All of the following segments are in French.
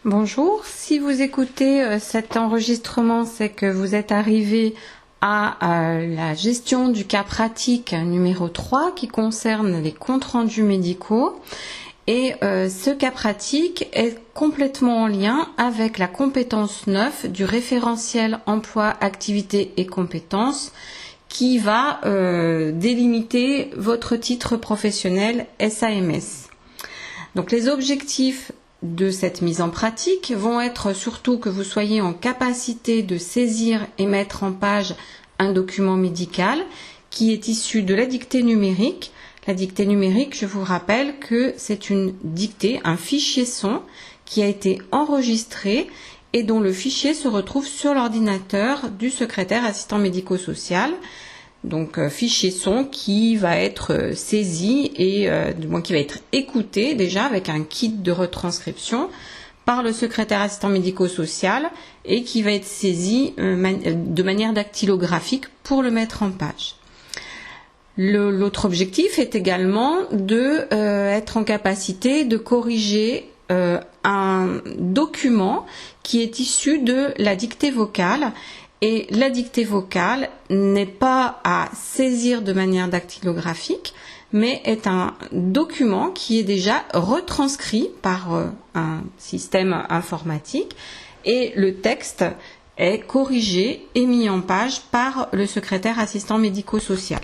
Bonjour, si vous écoutez cet enregistrement, c'est que vous êtes arrivé à la gestion du cas pratique numéro 3 qui concerne les comptes rendus médicaux. Et ce cas pratique est complètement en lien avec la compétence 9 du référentiel emploi, activité et compétences qui va délimiter votre titre professionnel SAMS. Donc les objectifs de cette mise en pratique vont être surtout que vous soyez en capacité de saisir et mettre en page un document médical qui est issu de la dictée numérique. La dictée numérique, je vous rappelle que c'est une dictée, un fichier son qui a été enregistré et dont le fichier se retrouve sur l'ordinateur du secrétaire assistant médico-social. Donc fichier son qui va être saisi et du moins qui va être écouté déjà avec un kit de retranscription par le secrétaire assistant médico-social et qui va être saisi de manière dactylographique pour le mettre en page. L'autre objectif est également de être en capacité de corriger un document qui est issu de la dictée vocale. Et la dictée vocale n'est pas à saisir de manière dactylographique, mais est un document qui est déjà retranscrit par un système informatique et le texte est corrigé et mis en page par le secrétaire assistant médico-social.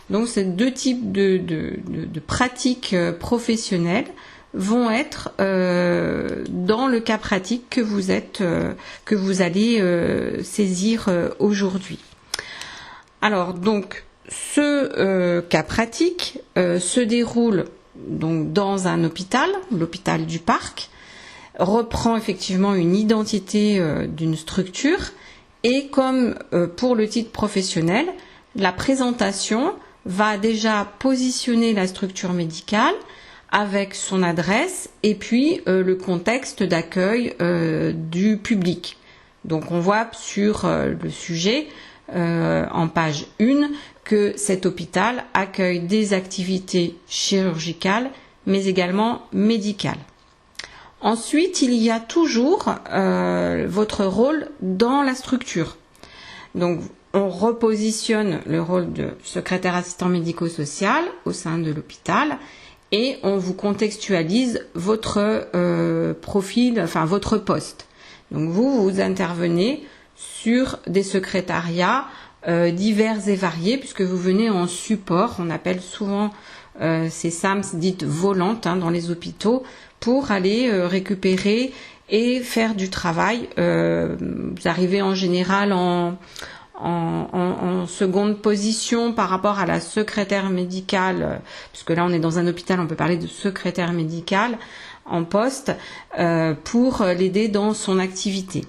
Donc ces deux types de pratiques professionnelles vont être dans le cas pratique que vous allez saisir aujourd'hui. Alors donc ce cas pratique se déroule donc dans un hôpital, l'hôpital du Parc, reprend effectivement une identité d'une structure et comme pour le titre professionnel, la présentation va déjà positionner la structure médicale avec son adresse et puis le contexte d'accueil du public. Donc on voit sur le sujet en page 1 que cet hôpital accueille des activités chirurgicales mais également médicales. Ensuite, il y a toujours votre rôle dans la structure. Donc on repositionne le rôle de secrétaire assistant médico-social au sein de l'hôpital et on vous contextualise votre profil, enfin votre poste. Donc vous intervenez sur des secrétariats divers et variés puisque vous venez en support. On appelle souvent ces SAMS dites volantes dans les hôpitaux pour aller récupérer et faire du travail. Vous arrivez en général en seconde position par rapport à la secrétaire médicale, puisque là on est dans un hôpital, on peut parler de secrétaire médicale en poste, pour l'aider dans son activité.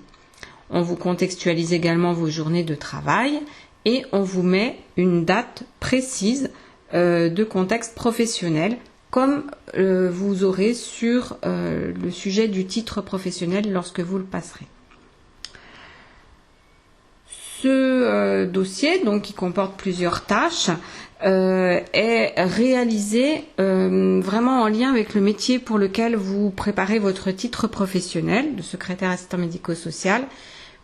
On vous contextualise également vos journées de travail et on vous met une date précise de contexte professionnel, comme vous aurez sur le sujet du titre professionnel lorsque vous le passerez. Ce dossier, donc, qui comporte plusieurs tâches, est réalisé vraiment en lien avec le métier pour lequel vous préparez votre titre professionnel de secrétaire assistant médico-social,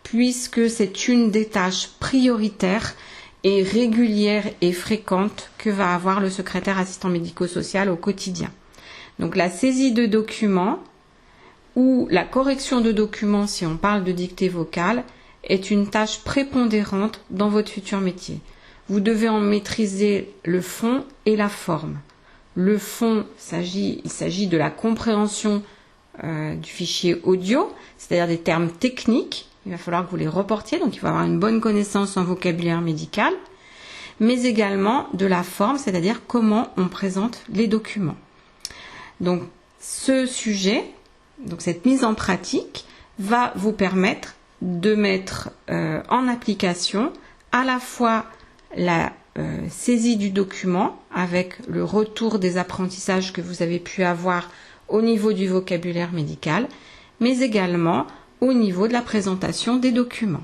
puisque c'est une des tâches prioritaires et régulières et fréquentes que va avoir le secrétaire assistant médico-social au quotidien. Donc la saisie de documents ou la correction de documents, si on parle de dictée vocale, est une tâche prépondérante dans votre futur métier. Vous devez en maîtriser le fond et la forme. Le fond, il s'agit de la compréhension du fichier audio, c'est-à-dire des termes techniques. Il va falloir que vous les reportiez, donc il faut avoir une bonne connaissance en vocabulaire médical, mais également de la forme, c'est-à-dire comment on présente les documents. Donc ce sujet, donc cette mise en pratique, va vous permettre de mettre en application à la fois la saisie du document avec le retour des apprentissages que vous avez pu avoir au niveau du vocabulaire médical, mais également au niveau de la présentation des documents.